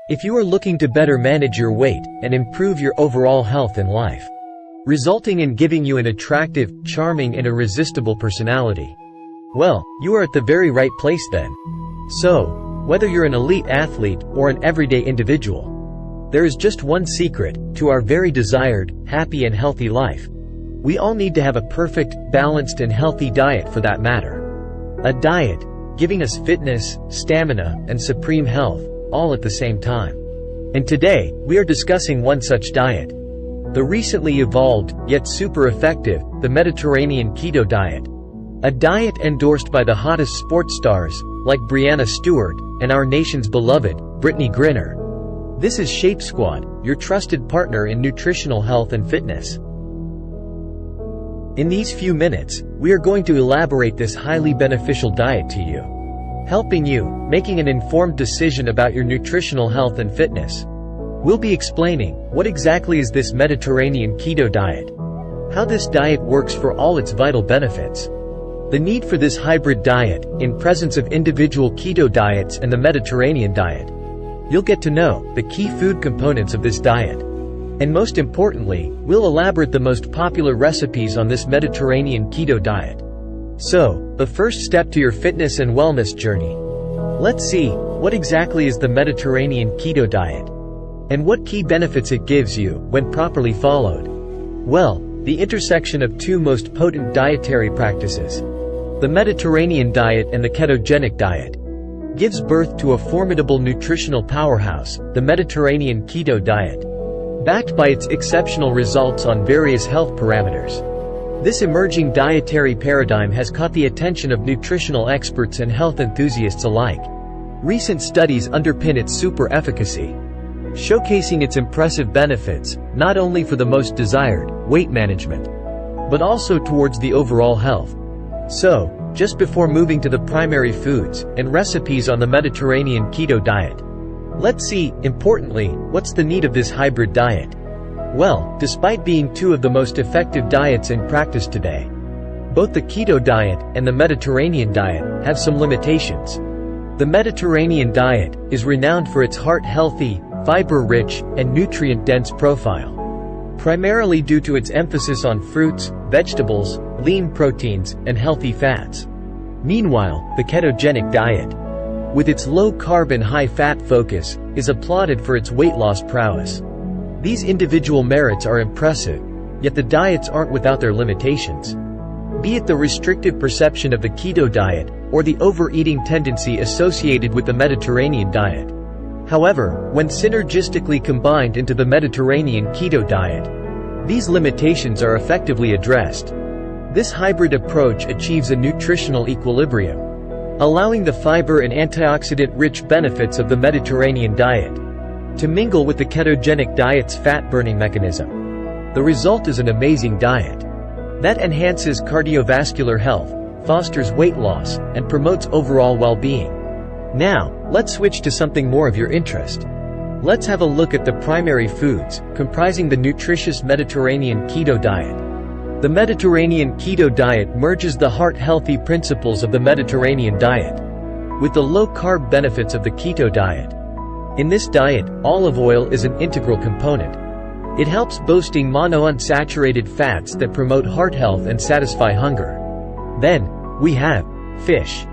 if you are looking to better manage your weight and improve your overall health in life, resulting in giving you an attractive, charming and irresistible personality, well, you are at the very right place then. So, whether you're an elite athlete or an everyday individual, there is just one secret to our very desired, happy and healthy life. We all need to have a perfect, balanced and healthy diet for that matter. A diet giving us fitness, stamina, and supreme health, all at the same time. And today, we are discussing one such diet. The recently evolved, yet super effective, the Mediterranean Keto Diet. A diet endorsed by the hottest sports stars, like Brianna Stewart, and our nation's beloved, Brittany Griner. This is Shape Squad, your trusted partner in nutritional health and fitness. In these few minutes, we are going to elaborate this highly beneficial diet to you, helping you making an informed decision about your nutritional health and fitness. We'll be explaining what exactly is this Mediterranean Keto Diet, how this diet works for all its vital benefits, the need for this hybrid diet in presence of individual keto diets and the Mediterranean diet. You'll get to know the key food components of this diet. And most importantly, we'll elaborate the most popular recipes on this Mediterranean Keto Diet. So, the first step to your fitness and wellness journey. Let's see, what exactly is the Mediterranean Keto Diet? And what key benefits it gives you when properly followed? Well, the intersection of two most potent dietary practices, the Mediterranean diet and the ketogenic diet, gives birth to a formidable nutritional powerhouse, the Mediterranean Keto Diet, backed by its exceptional results on various health parameters. This emerging dietary paradigm has caught the attention of nutritional experts and health enthusiasts alike. Recent studies underpin its super efficacy, showcasing its impressive benefits, not only for the most desired, weight management, but also towards the overall health. So, just before moving to the primary foods and recipes on the Mediterranean Keto Diet, let's see, importantly, what's the need of this hybrid diet? Well, despite being two of the most effective diets in practice today, both the keto diet and the Mediterranean diet have some limitations. The Mediterranean diet is renowned for its heart-healthy, fiber-rich, and nutrient-dense profile, primarily due to its emphasis on fruits, vegetables, lean proteins, and healthy fats. Meanwhile, the ketogenic diet, with its low-carb and high-fat focus, is applauded for its weight loss prowess. These individual merits are impressive, yet the diets aren't without their limitations. Be it the restrictive perception of the keto diet, or the overeating tendency associated with the Mediterranean diet. However, when synergistically combined into the Mediterranean Keto Diet, these limitations are effectively addressed. This hybrid approach achieves a nutritional equilibrium, allowing the fiber and antioxidant-rich benefits of the Mediterranean diet to mingle with the ketogenic diet's fat-burning mechanism. The result is an amazing diet that enhances cardiovascular health, fosters weight loss, and promotes overall well-being. Now, let's switch to something more of your interest. Let's have a look at the primary foods comprising the nutritious Mediterranean Keto Diet. The Mediterranean Keto Diet merges the heart-healthy principles of the Mediterranean diet with the low-carb benefits of the keto diet. In this diet, olive oil is an integral component. It helps boasting monounsaturated fats that promote heart health and satisfy hunger. Then, we have fish.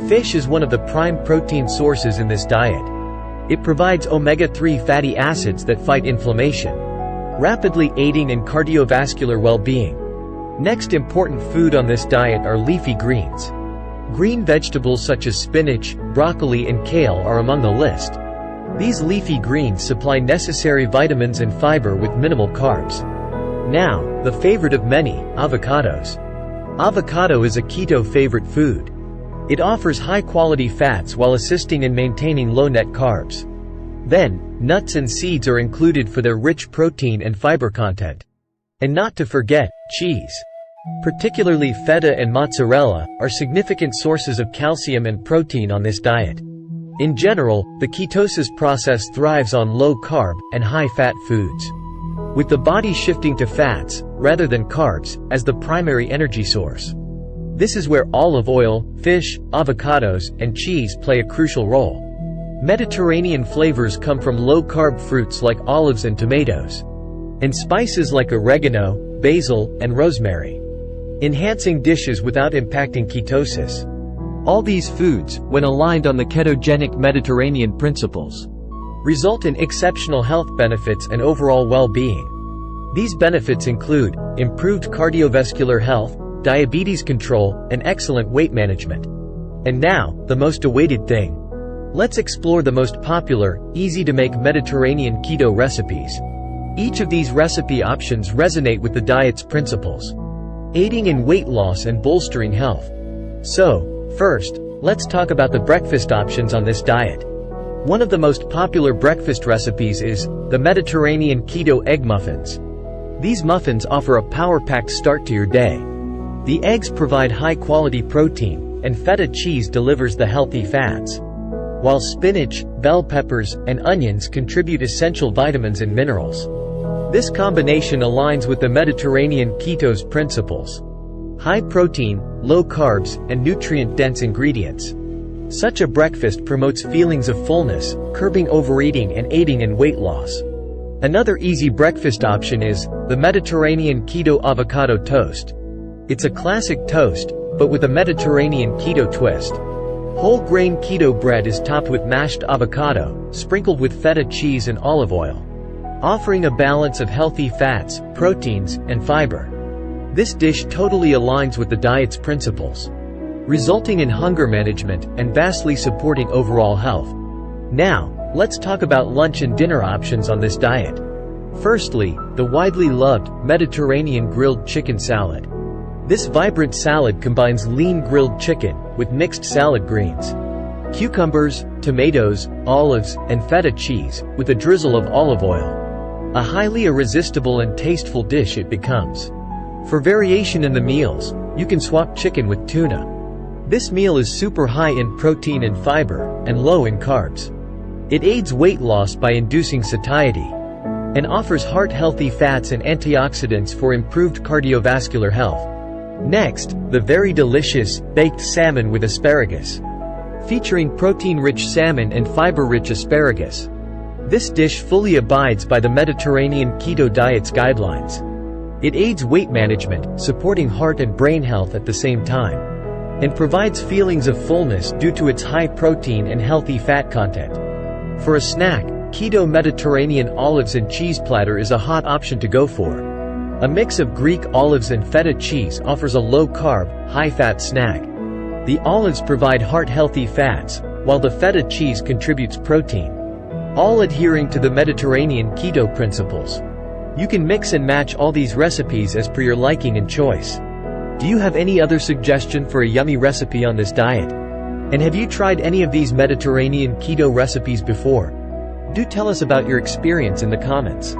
Fish is one of the prime protein sources in this diet. It provides omega-3 fatty acids that fight inflammation, rapidly aiding in cardiovascular well-being. Next important food on this diet are leafy greens. Green vegetables such as spinach, broccoli and kale are among the list. These leafy greens supply necessary vitamins and fiber with minimal carbs. Now, the favorite of many, avocados. Avocado is a keto favorite food. It offers high-quality fats while assisting in maintaining low net carbs. Then, nuts and seeds are included for their rich protein and fiber content. And not to forget, cheese. Particularly feta and mozzarella are significant sources of calcium and protein on this diet. In general, the ketosis process thrives on low-carb and high-fat foods, with the body shifting to fats, rather than carbs, as the primary energy source. This is where olive oil, fish, avocados, and cheese play a crucial role. Mediterranean flavors come from low-carb fruits like olives and tomatoes, and spices like oregano, basil, and rosemary, enhancing dishes without impacting ketosis. All these foods, when aligned on the ketogenic Mediterranean principles, result in exceptional health benefits and overall well-being. These benefits include improved cardiovascular health, diabetes control, and excellent weight management. And now, the most awaited thing. Let's explore the most popular, easy-to-make Mediterranean keto recipes. Each of these recipe options resonate with the diet's principles, aiding in weight loss and bolstering health. So, first, let's talk about the breakfast options on this diet. One of the most popular breakfast recipes is the Mediterranean Keto Egg Muffins. These muffins offer a power-packed start to your day. The eggs provide high-quality protein, and feta cheese delivers the healthy fats, while spinach, bell peppers, and onions contribute essential vitamins and minerals. This combination aligns with the Mediterranean Keto's principles: high protein, low carbs, and nutrient-dense ingredients. Such a breakfast promotes feelings of fullness, curbing overeating and aiding in weight loss. Another easy breakfast option is the Mediterranean Keto Avocado Toast. It's a classic toast, but with a Mediterranean keto twist. Whole grain keto bread is topped with mashed avocado, sprinkled with feta cheese and olive oil, offering a balance of healthy fats, proteins, and fiber. This dish totally aligns with the diet's principles, resulting in hunger management and vastly supporting overall health. Now, let's talk about lunch and dinner options on this diet. Firstly, the widely loved Mediterranean grilled chicken salad. This vibrant salad combines lean grilled chicken with mixed salad greens, cucumbers, tomatoes, olives, and feta cheese, with a drizzle of olive oil. A highly irresistible and tasteful dish it becomes. For variation in the meals, you can swap chicken with tuna. This meal is super high in protein and fiber, and low in carbs. It aids weight loss by inducing satiety, and offers heart-healthy fats and antioxidants for improved cardiovascular health. Next, the very delicious, baked salmon with asparagus, featuring protein-rich salmon and fiber-rich asparagus. This dish fully abides by the Mediterranean Keto diet's guidelines. It aids weight management, supporting heart and brain health at the same time, and provides feelings of fullness due to its high protein and healthy fat content. For a snack, Keto Mediterranean olives and cheese platter is a hot option to go for. A mix of Greek olives and feta cheese offers a low-carb, high-fat snack. The olives provide heart-healthy fats, while the feta cheese contributes protein, all adhering to the Mediterranean Keto principles. You can mix and match all these recipes as per your liking and choice. Do you have any other suggestion for a yummy recipe on this diet? And have you tried any of these Mediterranean keto recipes before? Do tell us about your experience in the comments.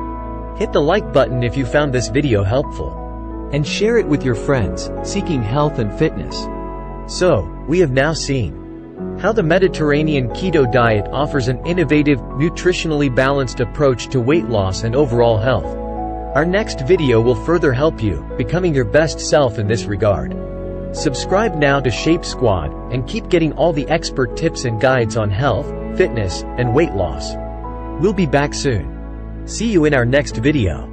Hit the like button if you found this video helpful, and share it with your friends seeking health and fitness. So, we have now seen how the Mediterranean keto diet offers an innovative, nutritionally balanced approach to weight loss and overall health. Our next video will further help you becoming your best self in this regard. Subscribe now to Shape Squad and keep getting all the expert tips and guides on health, fitness, and weight loss. We'll be back soon. See you in our next video.